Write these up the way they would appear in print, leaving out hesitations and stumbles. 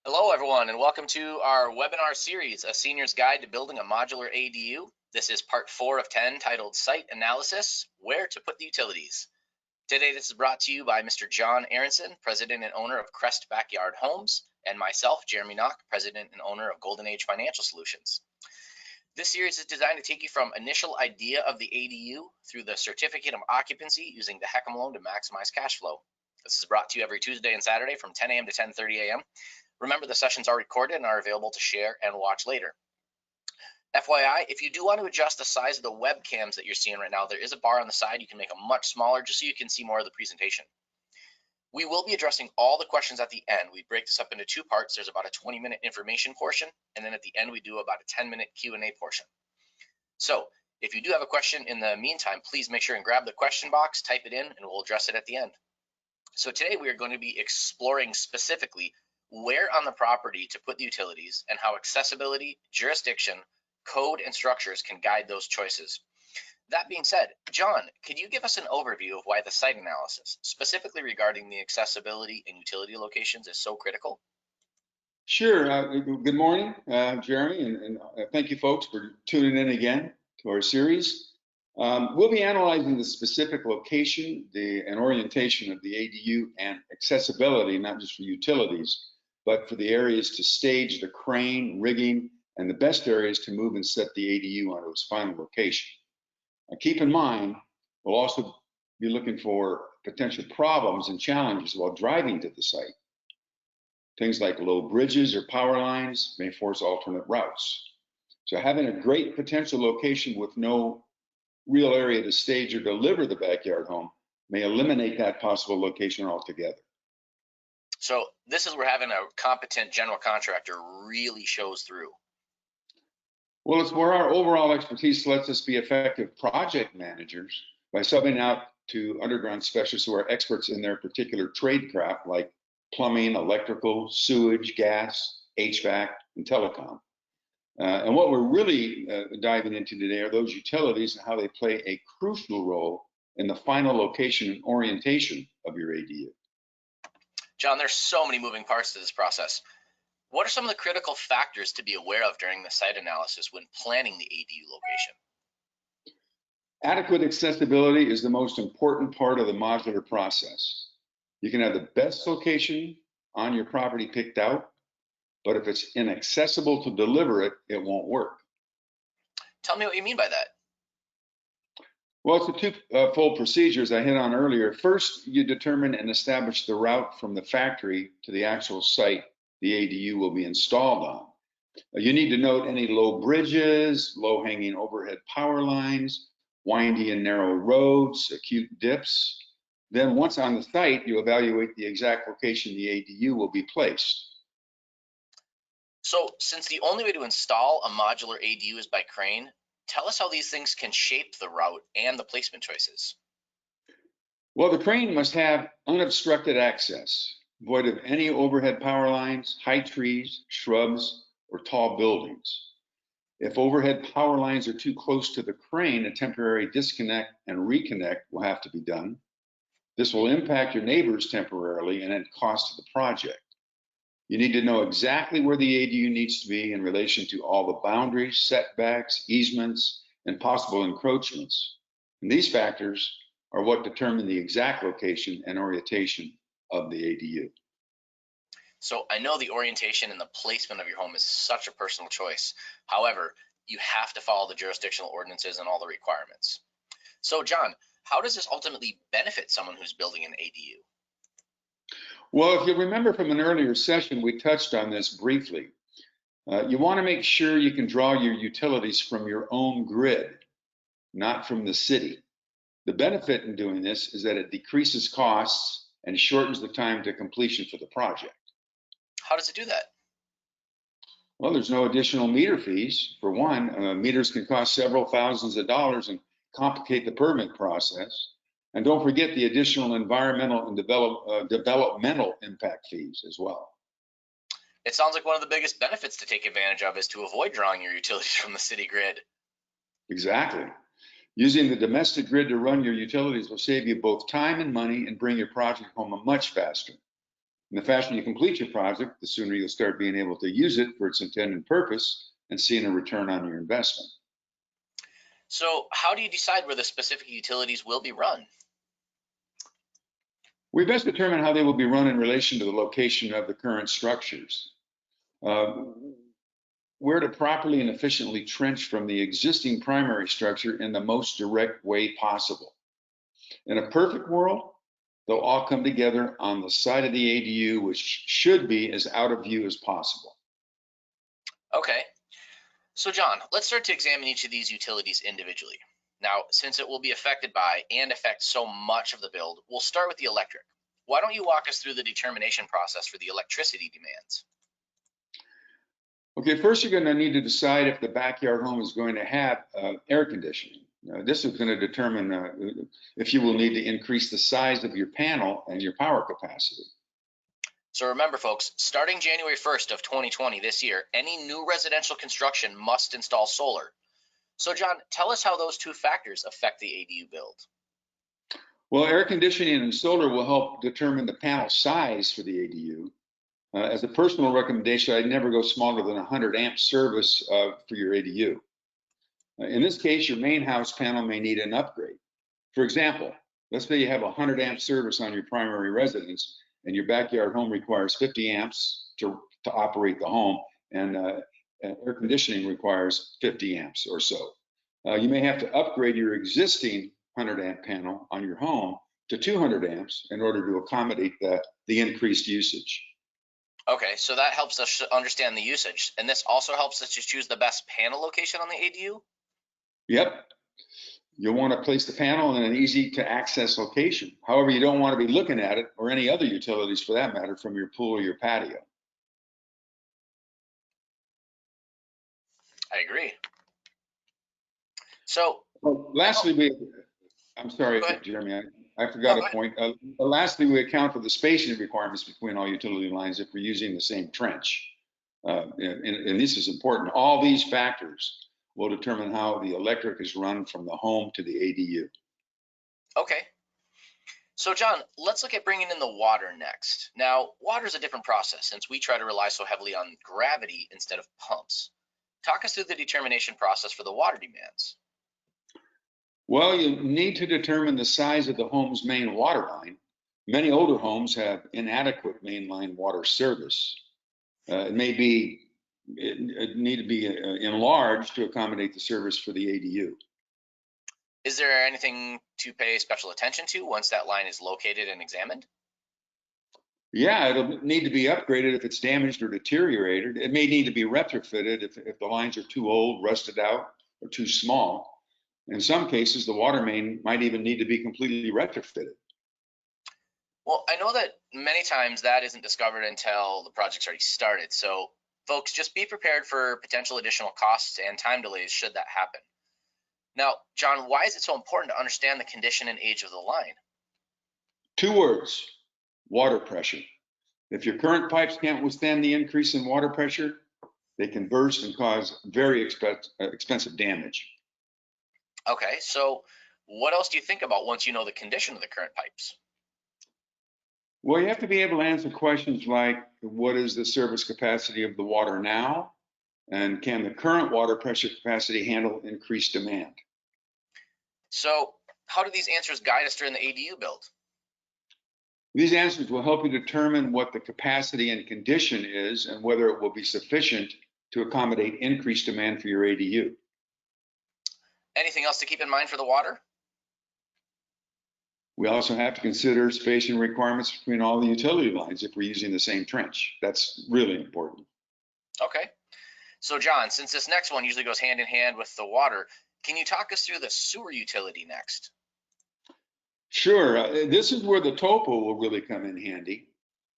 Hello, everyone, and welcome to our webinar series, A Senior's Guide to Building a Modular ADU. This is part 4 of 10, titled Site Analysis, Where to Put the Utilities. Today, this is brought to you by Mr. John Aronson, President and owner of Crest Backyard Homes, and myself, Jeremy Knock, President and owner of Golden Age Financial Solutions. This series is designed to take you from initial idea of the ADU through the certificate of occupancy using the HECM Loan to maximize cash flow. This is brought to you every Tuesday and Saturday from 10 a.m. to 10:30 a.m. Remember, the sessions are recorded and are available to share and watch later. FYI, if you do want to adjust the size of the webcams that you're seeing right now, there is a bar on the side. You can make them much smaller just so you can see more of the presentation. We will be addressing all the questions at the end. We break this up into two parts. There's about a 20-minute information portion, and then at the end we do about a 10-minute Q&A portion. So if you do have a question in the meantime, please make sure and grab the question box, type it in, and we'll address it at the end. So today we are going to be exploring specifically where on the property to put the utilities and how accessibility, jurisdiction, code, and structures can guide those choices. That being said, John, could you give us an overview of why the site analysis, specifically regarding the accessibility and utility locations, is so critical? Sure. Good morning, Jeremy, and thank you folks for tuning in again to our series. We'll be analyzing the specific location, and orientation of the ADU and accessibility, not just for utilities, but for the areas to stage the crane, rigging, and the best areas to move and set the ADU onto its final location. Now, keep in mind, we'll also be looking for potential problems and challenges while driving to the site. Things like low bridges or power lines may force alternate routes. So having a great potential location with no real area to stage or deliver the backyard home may eliminate that possible location altogether. So this is where having a competent general contractor really shows through. Well, it's where our overall expertise lets us be effective project managers by subbing out to underground specialists who are experts in their particular trade craft, like plumbing, electrical, sewage, gas, HVAC, and telecom. And what we're really diving into today are those utilities and how they play a crucial role in the final location and orientation of your ADU. John, there's so many moving parts to this process. What are some of the critical factors to be aware of during the site analysis when planning the ADU location? Adequate accessibility is the most important part of the modular process. You can have the best location on your property picked out, but if it's inaccessible to deliver it, it won't work. Tell me what you mean by that. Well, it's a two-fold procedure, as I hit on earlier. First, you determine and establish the route from the factory to the actual site the ADU will be installed on. You need to note any low bridges, low-hanging overhead power lines, windy and narrow roads, acute dips. Then once on the site, you evaluate the exact location the ADU will be placed. So since the only way to install a modular ADU is by crane, tell us how these things can shape the route and the placement choices. Well, the crane must have unobstructed access, void of any overhead power lines, high trees, shrubs, or tall buildings. If overhead power lines are too close to the crane, a temporary disconnect and reconnect will have to be done. This will impact your neighbors temporarily and add cost to the project. You need to know exactly where the ADU needs to be in relation to all the boundaries, setbacks, easements, and possible encroachments. And these factors are what determine the exact location and orientation of the ADU. So I know the orientation and the placement of your home is such a personal choice. However, you have to follow the jurisdictional ordinances and all the requirements. So John, how does this ultimately benefit someone who's building an ADU? Well, if you remember from an earlier session, we touched on this briefly. You want to make sure you can draw your utilities from your own grid, not from the city. The benefit in doing this is that it decreases costs and shortens the time to completion for the project. How does it do that? Well, there's no additional meter fees. For one, meters can cost several thousands of dollars and complicate the permit process. And don't forget the additional environmental and developmental impact fees as well. It sounds like one of the biggest benefits to take advantage of is to avoid drawing your utilities from the city grid. Exactly. Using the domestic grid to run your utilities will save you both time and money and bring your project home much faster. And the faster you complete your project, the sooner you'll start being able to use it for its intended purpose and seeing a return on your investment. So how do you decide where the specific utilities will be run? We best determine how they will be run in relation to the location of the current structures. Where to properly and efficiently trench from the existing primary structure in the most direct way possible. In a perfect world, they'll all come together on the side of the ADU, which should be as out of view as possible. Okay. So John, let's start to examine each of these utilities individually. Now, since it will be affected by and affect so much of the build, we'll start with the electric. Why don't you walk us through the determination process for the electricity demands? Okay, first you're going to need to decide if the backyard home is going to have air conditioning. This is going to determine if you will need to increase the size of your panel and your power capacity. So remember, folks, starting January 1st of 2020 this year, any new residential construction must install solar. So John, tell us how those two factors affect the ADU build. Well, air conditioning and solar will help determine the panel size for the ADU. As a personal recommendation, I'd never go smaller than 100 amp service for your ADU. In this case, your main house panel may need an upgrade. For example, let's say you have 100 amp service on your primary residence and your backyard home requires 50 amps to operate the home, and air conditioning requires 50 amps or so. You may have to upgrade your existing 100 amp panel on your home to 200 amps in order to accommodate the increased usage. Okay, so that helps us understand the usage. And this also helps us to choose the best panel location on the ADU? Yep. You'll want to place the panel in an easy to access location. However, you don't want to be looking at it or any other utilities for that matter from your pool or your patio. I agree. So, lastly, I'm sorry, Jeremy, I forgot a point. Lastly, we account for the spacing requirements between all utility lines if we're using the same trench. And this is important. All these factors will determine how the electric is run from the home to the ADU. Okay. So John, let's look at bringing in the water next. Now, water is a different process since we try to rely so heavily on gravity instead of pumps. Talk us through the determination process for the water demands. Well, you need to determine the size of the home's main water line. Many older homes have inadequate mainline water service. It need to be enlarged to accommodate the service for the ADU. Is there anything to pay special attention to once that line is located and examined? Yeah, it'll need to be upgraded if it's damaged or deteriorated. It may need to be retrofitted if the lines are too old, rusted out, or too small. In some cases, the water main might even need to be completely retrofitted. Well, I know that many times that isn't discovered until the project's already started. So folks, just be prepared for potential additional costs and time delays should that happen. Now, John, why is it so important to understand the condition and age of the line? 2 words, water pressure. If your current pipes can't withstand the increase in water pressure, they can burst and cause very expensive damage. Okay, so what else do you think about once you know the condition of the current pipes? Well, you have to be able to answer questions like, what is the service capacity of the water now? And can the current water pressure capacity handle increased demand? So how do these answers guide us during the ADU build? These answers will help you determine what the capacity and condition is and whether it will be sufficient to accommodate increased demand for your ADU. Anything else to keep in mind for the water? We also have to consider spacing requirements between all the utility lines if we're using the same trench. That's really important. Okay. So John, since this next one usually goes hand in hand with the water, can you talk us through the sewer utility next? Sure. This is where the topo will really come in handy.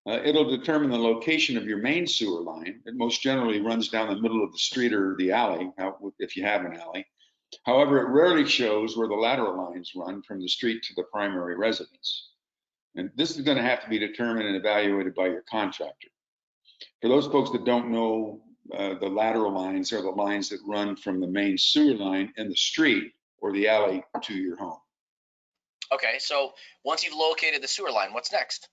It'll determine the location of your main sewer line. It most generally runs down the middle of the street or the alley, if you have an alley. However, it rarely shows where the lateral lines run from the street to the primary residence. And this is going to have to be determined and evaluated by your contractor. For those folks that don't know, the lateral lines are the lines that run from the main sewer line in the street or the alley to your home. Okay, so once you've located the sewer line, what's next?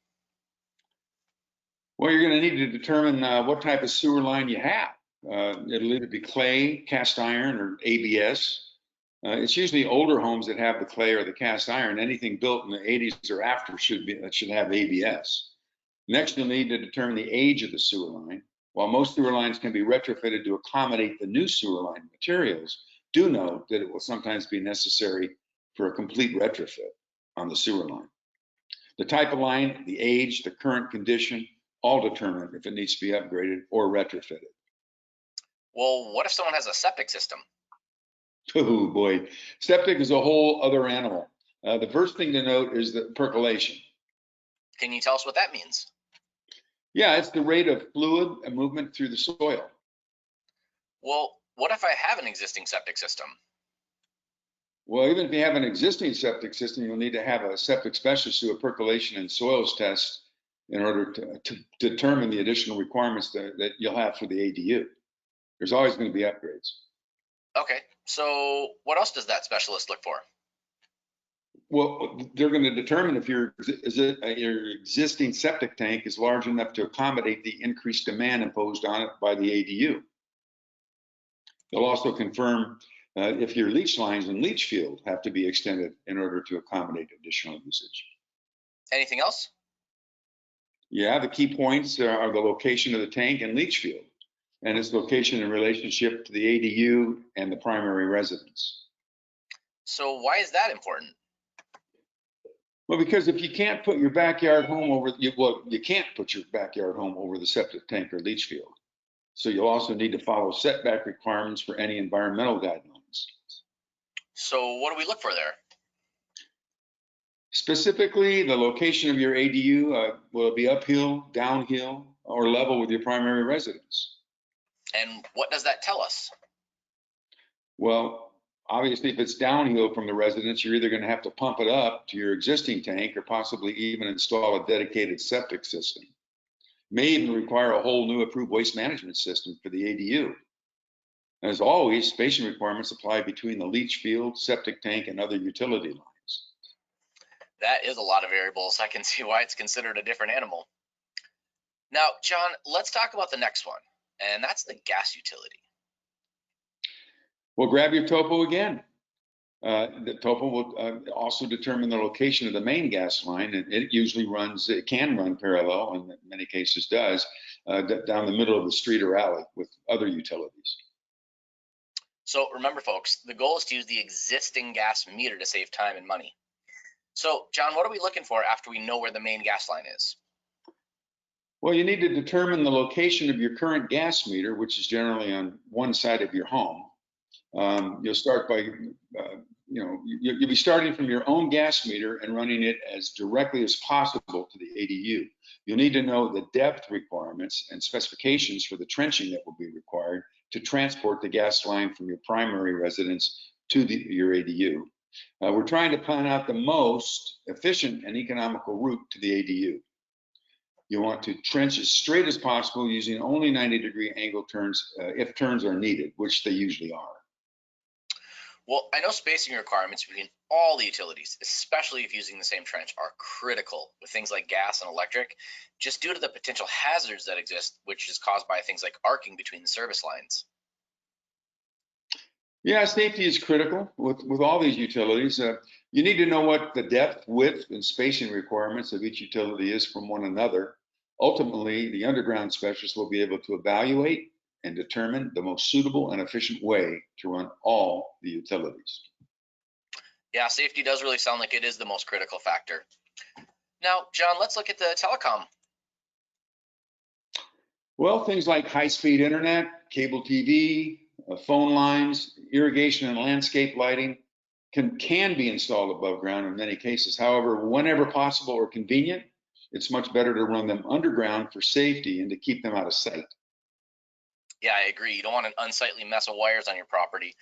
Well, you're going to need to determine what type of sewer line you have. It'll either be clay, cast iron, or ABS. It's usually older homes that have the clay or the cast iron. Anything built in the 80s or after should have ABS. Next, you'll need to determine the age of the sewer line. While most sewer lines can be retrofitted to accommodate the new sewer line materials, do note that it will sometimes be necessary for a complete retrofit on the sewer line. The type of line, the age, the current condition, all determine if it needs to be upgraded or retrofitted. Well, what if someone has a septic system? Oh boy, septic is a whole other animal. The first thing to note is the percolation. Can you tell us what that means? Yeah, it's the rate of fluid and movement through the soil. Well, what if I have an existing septic system? Well, even if you have an existing septic system, you'll need to have a septic specialist do a percolation and soils test in order to determine the additional requirements that you'll have for the ADU. There's always going to be upgrades. Okay, so what else does that specialist look for? Well, they're going to determine if your existing septic tank is large enough to accommodate the increased demand imposed on it by the ADU. They'll also confirm if your leach lines and leach field have to be extended in order to accommodate additional usage. Anything else? Yeah, the key points are the location of the tank and leach field, and its location in relationship to the ADU and the primary residence. So why is that important? Well, because if you can't put your backyard home over, you can't put your backyard home over the septic tank or leach field. So you'll also need to follow setback requirements for any environmental guidelines. So what do we look for there? Specifically, the location of your ADU, will it be uphill, downhill, or level with your primary residence? And what does that tell us? Well, obviously, if it's downhill from the residence, you're either going to have to pump it up to your existing tank or possibly even install a dedicated septic system. May even require a whole new approved waste management system for the ADU. As always, spacing requirements apply between the leach field, septic tank, and other utility lines. That is a lot of variables. I can see why it's considered a different animal. Now, John, let's talk about the next one, and that's the gas utility. Well, grab your topo again. The topo will also determine the location of the main gas line, and it can run parallel, and in many cases does, down the middle of the street or alley with other utilities. So remember, folks, the goal is to use the existing gas meter to save time and money. So, John, what are we looking for after we know where the main gas line is? Well, you need to determine the location of your current gas meter, which is generally on one side of your home. You'll start by, you'll be starting from your own gas meter and running it as directly as possible to the ADU. You'll need to know the depth requirements and specifications for the trenching that will be required to transport the gas line from your primary residence to your ADU. We're trying to plan out the most efficient and economical route to the ADU. You want to trench as straight as possible using only 90-degree angle turns if turns are needed, which they usually are. Well, I know spacing requirements between all the utilities, especially if using the same trench, are critical with things like gas and electric, just due to the potential hazards that exist, which is caused by things like arcing between the service lines. Yeah, safety is critical with all these utilities. You need to know what the depth, width, and spacing requirements of each utility is from one another. Ultimately, the underground specialist will be able to evaluate and determine the most suitable and efficient way to run all the utilities. Yeah, safety does really sound like it is the most critical factor. Now, John, let's look at the telecom. Well, things like high-speed internet, cable TV, phone lines, irrigation and landscape lighting can be installed above ground in many cases. However, whenever possible or convenient, it's much better to run them underground for safety and to keep them out of sight. Yeah, I agree. You don't want an unsightly mess of wires on your property.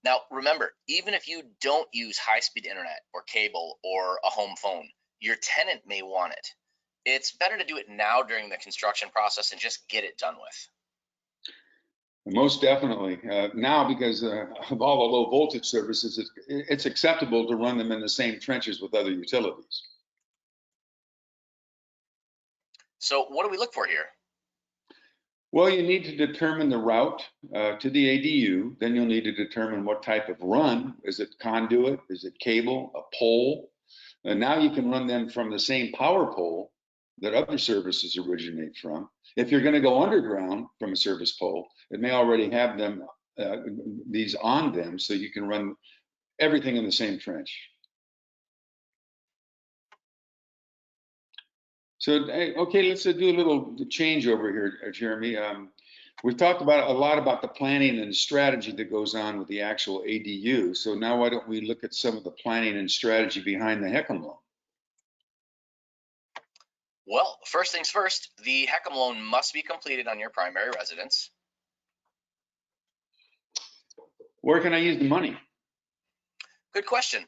Now, remember, even if you don't use high-speed internet or cable or a home phone, your tenant may want it. It's better to do it now during the construction process and just get it done with. Most definitely. Now, because of all the low voltage services, it's acceptable to run them in the same trenches with other utilities. So what do we look for here? Well, you need to determine the route to the ADU. Then you'll need to determine what type of run. Is it conduit? Is it cable? A pole? And now you can run them from the same power pole that other services originate from. If you're going to go underground from a service pole, it may already have them these on them, so you can run everything in the same trench. So, okay, let's do a little change over here, Jeremy. We've talked about a lot about the planning and strategy that goes on with the actual ADU. So now why don't we look at some of the planning and strategy behind the HECM loan? Well, first things first, the HECM loan must be completed on your primary residence. Where can I use the money? Good question.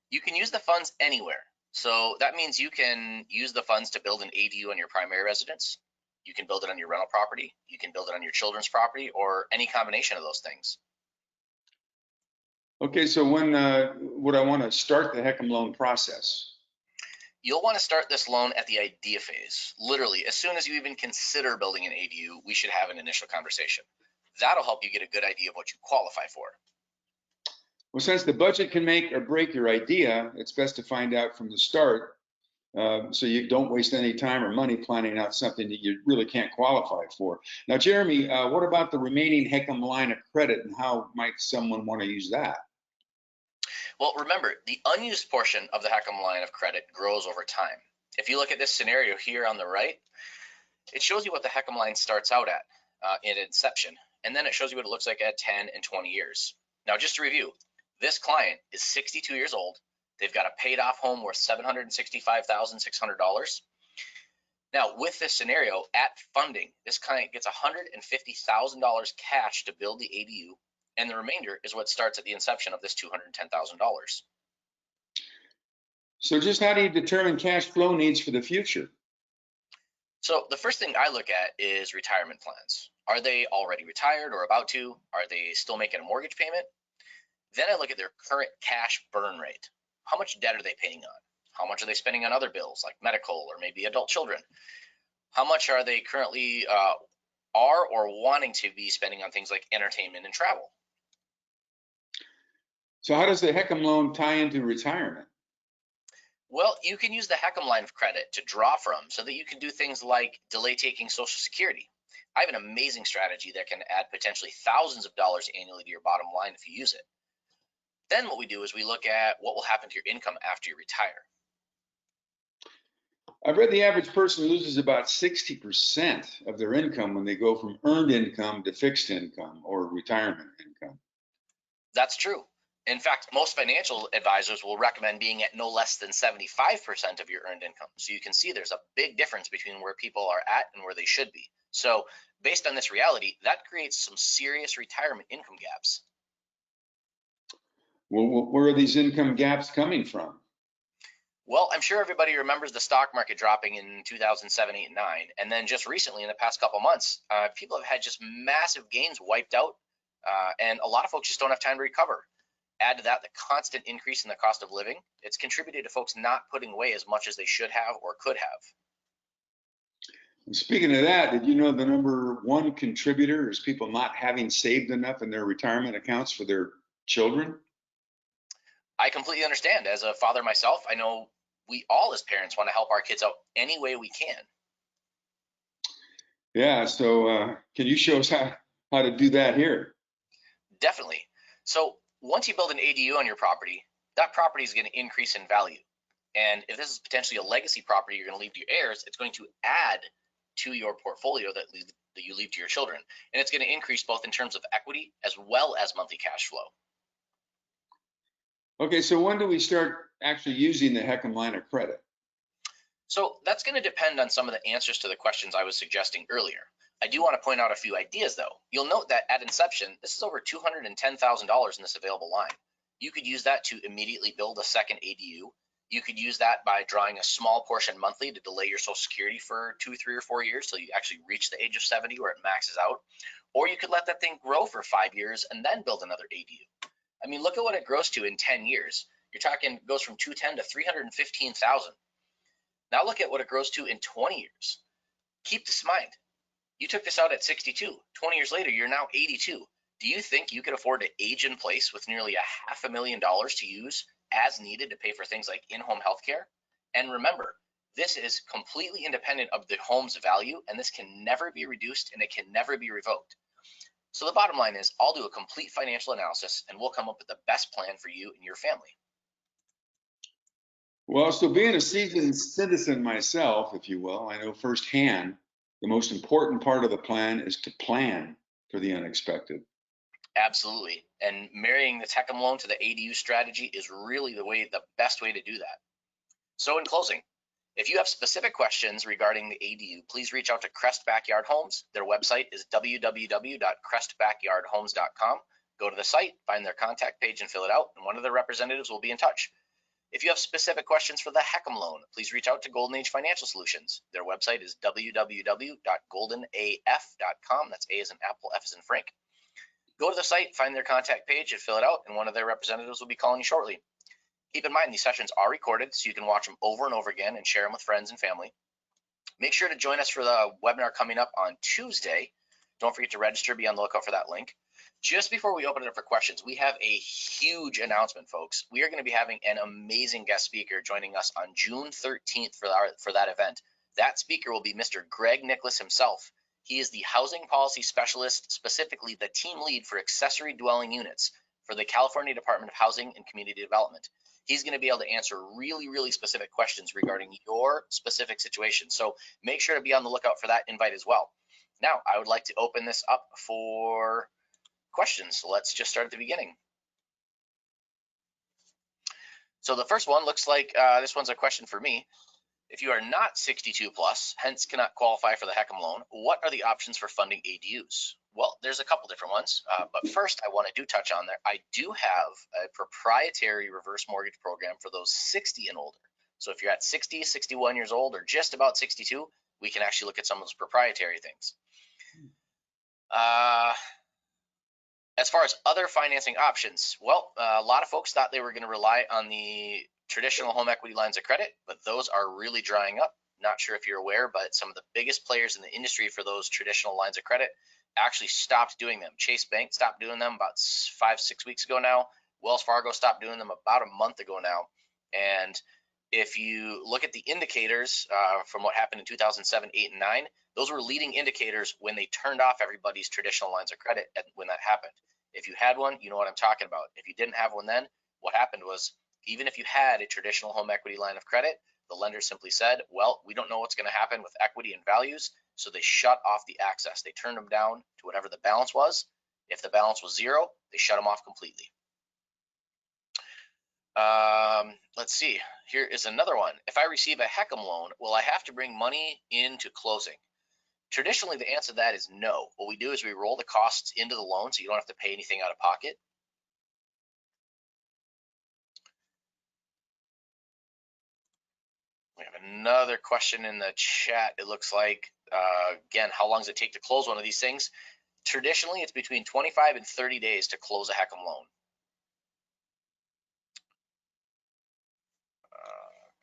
You can use the funds anywhere. So that means you can use the funds to build an ADU on your primary residence. You can build it on your rental property. You can build it on your children's property, or any combination of those things. Okay, so when would I want to start the HECM loan process? You'll want to start this loan at the idea phase. Literally, as soon as you even consider building an ADU, we should have an initial conversation. That'll help you get a good idea of what you qualify for. Well, since the budget can make or break your idea, it's best to find out from the start so you don't waste any time or money planning out something that you really can't qualify for. Now, Jeremy, what about the remaining HECM line of credit, and how might someone want to use that? Well, remember, the unused portion of the HECM line of credit grows over time. If you look at this scenario here on the right, it shows you what the HECM line starts out at in inception, and then it shows you what it looks like at 10 and 20 years. Now, just to review, this client is 62 years old. They've got a paid off home worth $765,600. Now, with this scenario, at funding, this client gets $150,000 cash to build the ADU, and the remainder is what starts at the inception of this $210,000. So just how do you determine cash flow needs for the future? So the first thing I look at is retirement plans. Are they already retired or about to? Are they still making a mortgage payment? Then I look at their current cash burn rate. How much debt are they paying on? How much are they spending on other bills like medical or maybe adult children? How much are they currently are or wanting to be spending on things like entertainment and travel? So how does the HECM loan tie into retirement? Well, you can use the HECM line of credit to draw from so that you can do things like delay taking Social Security. I have an amazing strategy that can add potentially thousands of dollars annually to your bottom line if you use it. Then what we do is we look at what will happen to your income after you retire. I've read the average person loses about 60% of their income when they go from earned income to fixed income or retirement income. That's true. In fact, most financial advisors will recommend being at no less than 75% of your earned income. So you can see there's a big difference between where people are at and where they should be. So based on this reality, that creates some serious retirement income gaps. Well, where are these income gaps coming from? Well, I'm sure everybody remembers the stock market dropping in 2007, 8, and 9. And then just recently, in the past couple months, people have had just massive gains wiped out. And a lot of folks just don't have time to recover. Add to that the constant increase in the cost of living. It's contributed to folks not putting away as much as they should have or could have. And speaking of that, did you know the number one contributor is people not having saved enough in their retirement accounts for their children? I completely understand. As a father myself, I know we all as parents want to help our kids out any way we can. Yeah, so can you show us how to do that here? Definitely. So once you build an ADU on your property, that property is going to increase in value. And if this is potentially a legacy property you're going to leave to your heirs, it's going to add to your portfolio that you leave to your children. And it's going to increase both in terms of equity as well as monthly cash flow. Okay, so when do we start actually using the HECM line of credit? So that's going to depend on some of the answers to the questions I was suggesting earlier. I do want to point out a few ideas though. You'll note that at inception, this is over $210,000 in this available line. You could use that to immediately build a second ADU. You could use that by drawing a small portion monthly to delay your Social Security for 2, 3, or 4 years till you actually reach the age of 70 where it maxes out. Or you could let that thing grow for 5 years and then build another ADU. I mean, look at what it grows to in 10 years. You're talking it goes from 210 to 315,000. Now look at what it grows to in 20 years. Keep this in mind. You took this out at 62. 20 years later, you're now 82. Do you think you could afford to age in place with nearly $500,000 to use as needed to pay for things like in-home healthcare? And remember, this is completely independent of the home's value, and this can never be reduced and it can never be revoked. So the bottom line is, I'll do a complete financial analysis and we'll come up with the best plan for you and your family. Well, so being a seasoned citizen myself, if you will, I know firsthand the most important part of the plan is to plan for the unexpected. Absolutely. And marrying the HECM loan to the ADU strategy is really the best way to do that. So in closing, if you have specific questions regarding the ADU, please reach out to Crest Backyard Homes. Their website is www.crestbackyardhomes.com. Go to the site, find their contact page and fill it out, and one of their representatives will be in touch. If you have specific questions for the HECM loan, please reach out to Golden Age Financial Solutions. Their website is www.goldenaf.com. That's A as in Apple, F as in Frank. Go to the site, find their contact page, and fill it out, and one of their representatives will be calling you shortly. Keep in mind, these sessions are recorded, so you can watch them over and over again and share them with friends and family. Make sure to join us for the webinar coming up on Tuesday. Don't forget to register, be on the lookout for that link. Just before we open it up for questions, we have a huge announcement, folks. We are going to be having an amazing guest speaker joining us on June 13th for that event. That speaker will be Mr. Greg Nicholas himself. He is the housing policy specialist, specifically the team lead for accessory dwelling units for the California Department of Housing and Community Development. He's going to be able to answer really, really specific questions regarding your specific situation. So make sure to be on the lookout for that invite as well. Now, I would like to open this up for questions. So let's just start at the beginning. So the first one looks like this one's a question for me. If you are not 62 plus, hence cannot qualify for the HECM loan, what are the options for funding ADUs? Well, there's a couple different ones, but first I want to touch on there. I do have a proprietary reverse mortgage program for those 60 and older. So if you're at 60, 61 years old, or just about 62, we can actually look at some of those proprietary things. As far as other financing options, well, a lot of folks thought they were going to rely on the traditional home equity lines of credit, but those are really drying up. Not sure if you're aware, but some of the biggest players in the industry for those traditional lines of credit actually stopped doing them. Chase Bank stopped doing them about 5-6 weeks ago now. Wells Fargo stopped doing them about a month ago now. And if you look at the indicators from what happened in 2007, 8, and 9, those were leading indicators when they turned off everybody's traditional lines of credit when that happened. If you had one, you know what I'm talking about. If you didn't have one then, what happened was, even if you had a traditional home equity line of credit, the lender simply said, well, we don't know what's going to happen with equity and values, so they shut off the access. They turned them down to whatever the balance was. If the balance was 0, they shut them off completely. Let's see. Here is another one. If I receive a HECM loan, will I have to bring money into closing? Traditionally, the answer to that is no. What we do is we roll the costs into the loan so you don't have to pay anything out of pocket. We have another question in the chat. It looks like, again, how long does it take to close one of these things? Traditionally, it's between 25 and 30 days to close a HECM loan.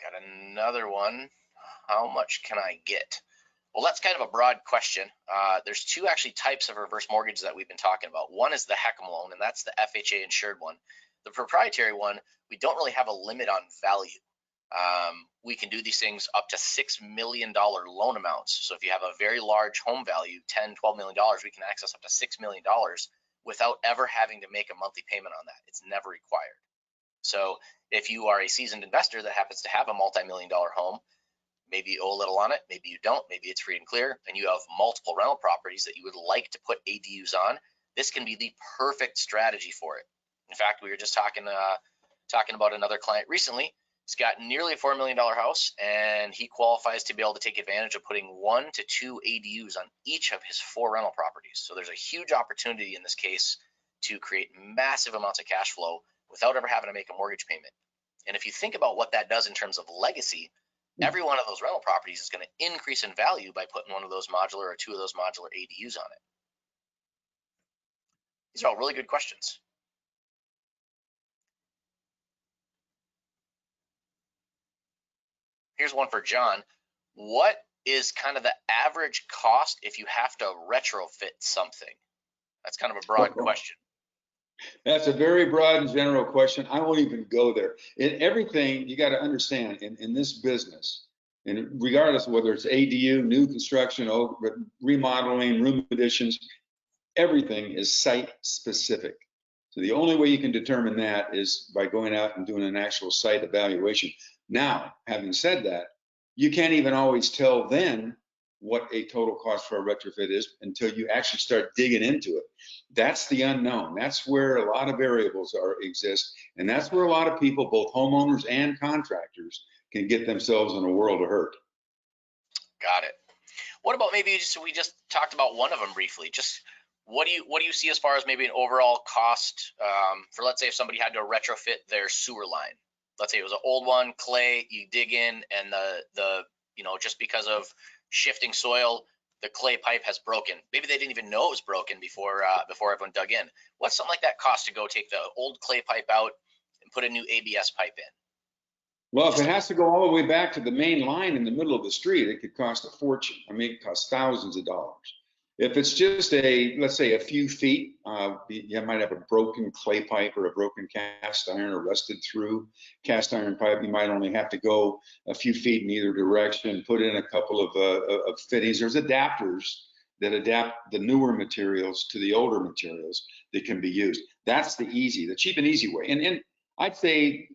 Got another one. How much can I get? Well, that's kind of a broad question. There's two actually types of reverse mortgages that we've been talking about. One is the HECM loan, and that's the FHA insured one. The proprietary one, we don't really have a limit on value. We can do these things up to $6 million loan amounts. So if you have a very large home value, $10, $12 million, we can access up to $6 million without ever having to make a monthly payment on that. It's never required. So if you are a seasoned investor that happens to have a multi-million-dollar home, maybe you owe a little on it, maybe you don't, maybe it's free and clear, and you have multiple rental properties that you would like to put ADUs on, this can be the perfect strategy for it. In fact, we were just talking about another client recently. He's got nearly a $4 million house, and he qualifies to be able to take advantage of putting 1 to 2 ADUs on each of his 4 rental properties. So there's a huge opportunity in this case to create massive amounts of cash flow without ever having to make a mortgage payment. And if you think about what that does in terms of legacy, every one of those rental properties is going to increase in value by putting 1 of those modular or 2 of those modular ADUs on it. These are all really good questions. Here's one for John. What is kind of the average cost if you have to retrofit something? That's kind of a broad question. That's a very broad and general question. I won't even go there. In everything, you got to understand in this business, and regardless of whether it's ADU, new construction, remodeling, room additions, everything is site specific. So the only way you can determine that is by going out and doing an actual site evaluation. Now, having said that, you can't even always tell then what a total cost for a retrofit is until you actually start digging into it. That's the unknown. That's where a lot of variables exist. And that's where a lot of people, both homeowners and contractors, can get themselves in a world of hurt. Got it. What about maybe we just talked about one of them briefly. Just what do you see as far as maybe an overall cost for, let's say, if somebody had to retrofit their sewer line? Let's say it was an old one, clay, you dig in, and the just because of shifting soil, the clay pipe has broken. Maybe they didn't even know it was broken before everyone dug in. What's something like that cost to go take the old clay pipe out and put a new ABS pipe in? Well, if it has to go all the way back to the main line in the middle of the street, it could cost a fortune. I mean, it costs thousands of dollars. If it's just let's say a few feet, you might have a broken clay pipe or a broken cast iron or rusted through cast iron pipe. You might only have to go a few feet in either direction, put in a couple of fittings. There's adapters that adapt the newer materials to the older materials that can be used. That's the cheap and easy way. And I'd say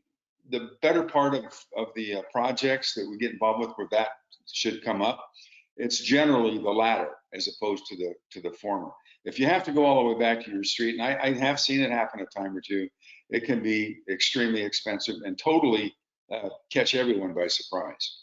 the better part of the projects that we get involved with where that should come up, it's generally the latter as opposed to the former. If you have to go all the way back to your street, and I have seen it happen a time or two, it can be extremely expensive and totally catch everyone by surprise.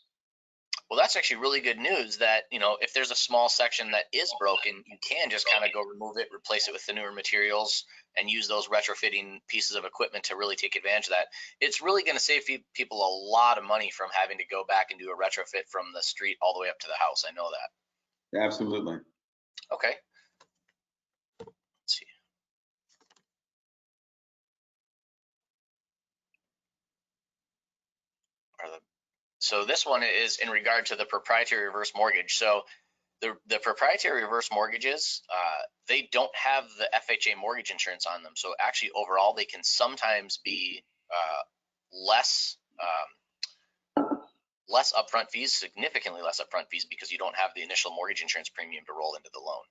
Well, that's actually really good news that, if there's a small section that is broken, you can just kind of go remove it, replace it with the newer materials, and use those retrofitting pieces of equipment to really take advantage of that. It's really going to save people a lot of money from having to go back and do a retrofit from the street all the way up to the house. I know that. Absolutely. Okay. Let's see. So this one is in regard to the proprietary reverse mortgage. So the proprietary reverse mortgages, they don't have the FHA mortgage insurance on them. So actually overall, they can sometimes be less upfront fees, significantly less upfront fees, because you don't have the initial mortgage insurance premium to roll into the loan.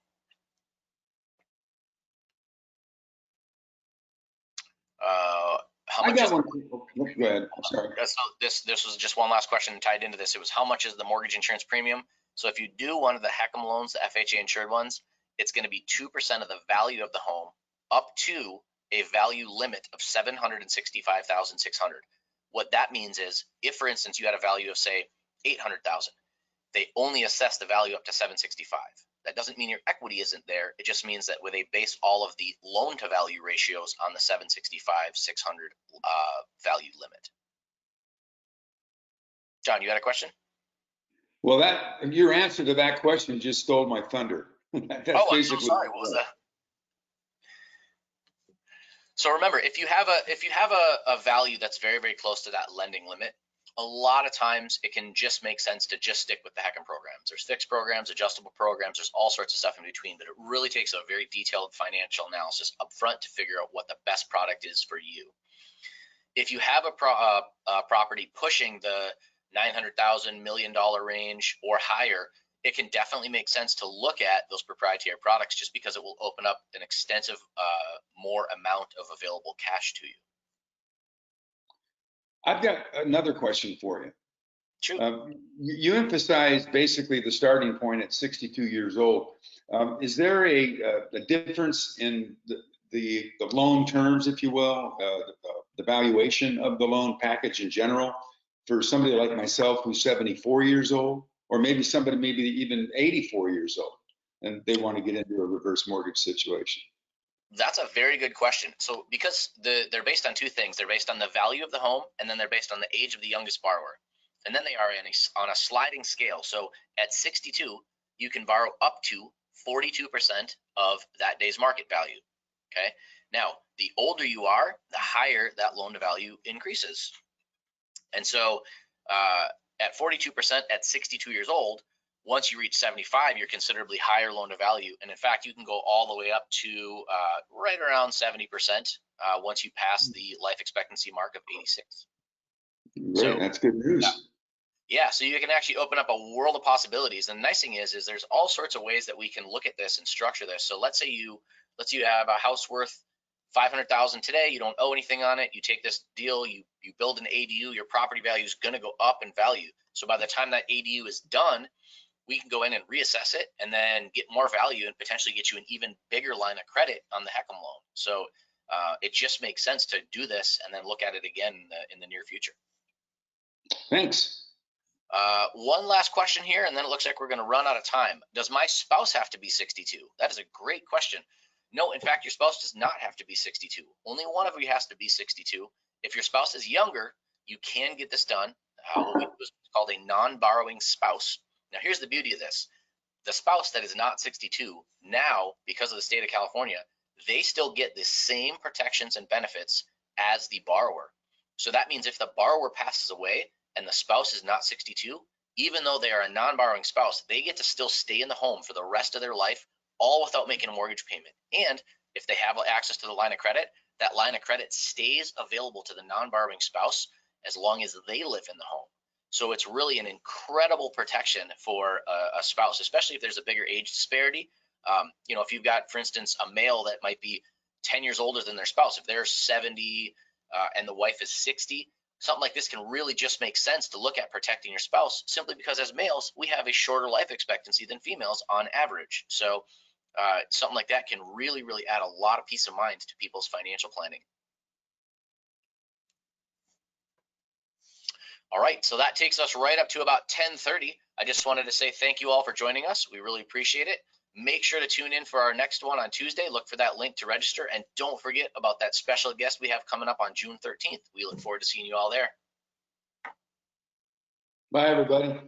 How much I got one. Go ahead. I'm sorry. So this was just one last question tied into this. It was, how much is the mortgage insurance premium? So if you do one of the HECM loans, the FHA insured ones, it's going to be 2% of the value of the home up to a value limit of $765,600. What that means is, if for instance you had a value of say $800,000, they only assess the value up to $765,000. That doesn't mean your equity isn't there. It just means that where they base all of the loan to value ratios on the $765,600 value limit. John, you had a question? Well, your answer to that question just stole my thunder. That's I'm so sorry. What was that? So remember, if you have a value that's very, very close to that lending limit, a lot of times it can just make sense to just stick with the HECM programs. There's fixed programs, adjustable programs, there's all sorts of stuff in between, but it really takes a very detailed financial analysis up front to figure out what the best product is for you. If you have a property pushing the $900,000 million range or higher, it can definitely make sense to look at those proprietary products, just because it will open up an extensive more amount of available cash to you. I've got another question for you. Sure. You emphasize basically the starting point at 62 years old. Is there a difference in the loan terms, if you will, the valuation of the loan package in general for somebody like myself who's 74 years old, or maybe somebody maybe even 84 years old and they want to get into a reverse mortgage situation? That's a very good question. So because they're based on two things. They're based on the value of the home, and then they're based on the age of the youngest borrower. And then they are on a sliding scale. So at 62, you can borrow up to 42% of that day's market value. Okay. Now, the older you are, the higher that loan to value increases. And so at 42% at 62 years old, Once you reach 75, you're considerably higher loan to value. And in fact, you can go all the way up to right around 70% once you pass the life expectancy mark of 86. Great, So, that's good news. Yeah, so you can actually open up a world of possibilities. And the nice thing is there's all sorts of ways that we can look at this and structure this. So let's say you have a house worth $500,000 today. You don't owe anything on it. You take this deal, you build an ADU. Your property value is going to go up in value. So by the time that ADU is done, we can go in and reassess it and then get more value and potentially get you an even bigger line of credit on the HECM loan. So it just makes sense to do this and then look at it again in the near future. Thanks. One last question here, and then it looks like we're going to run out of time. Does my spouse have to be 62? That is a great question. No, in fact, your spouse does not have to be 62. Only one of you has to be 62. If your spouse is younger, you can get this done. What we do is called a non-borrowing spouse. Now, here's the beauty of this. The spouse that is not 62, now, because of the state of California, they still get the same protections and benefits as the borrower. So that means if the borrower passes away and the spouse is not 62, even though they are a non-borrowing spouse, they get to still stay in the home for the rest of their life, all without making a mortgage payment. And if they have access to the line of credit, that line of credit stays available to the non-borrowing spouse as long as they live in the home. So it's really an incredible protection for a spouse, especially if there's a bigger age disparity. If you've got, for instance, a male that might be 10 years older than their spouse, if they're 70 and the wife is 60, something like this can really just make sense to look at protecting your spouse, simply because as males, we have a shorter life expectancy than females on average. So something like that can really, really add a lot of peace of mind to people's financial planning. All right, so that takes us right up to about 10:30. I just wanted to say thank you all for joining us. We really appreciate it. Make sure to tune in for our next one on Tuesday. Look for that link to register, and don't forget about that special guest we have coming up on June 13th. We look forward to seeing you all there. Bye, everybody.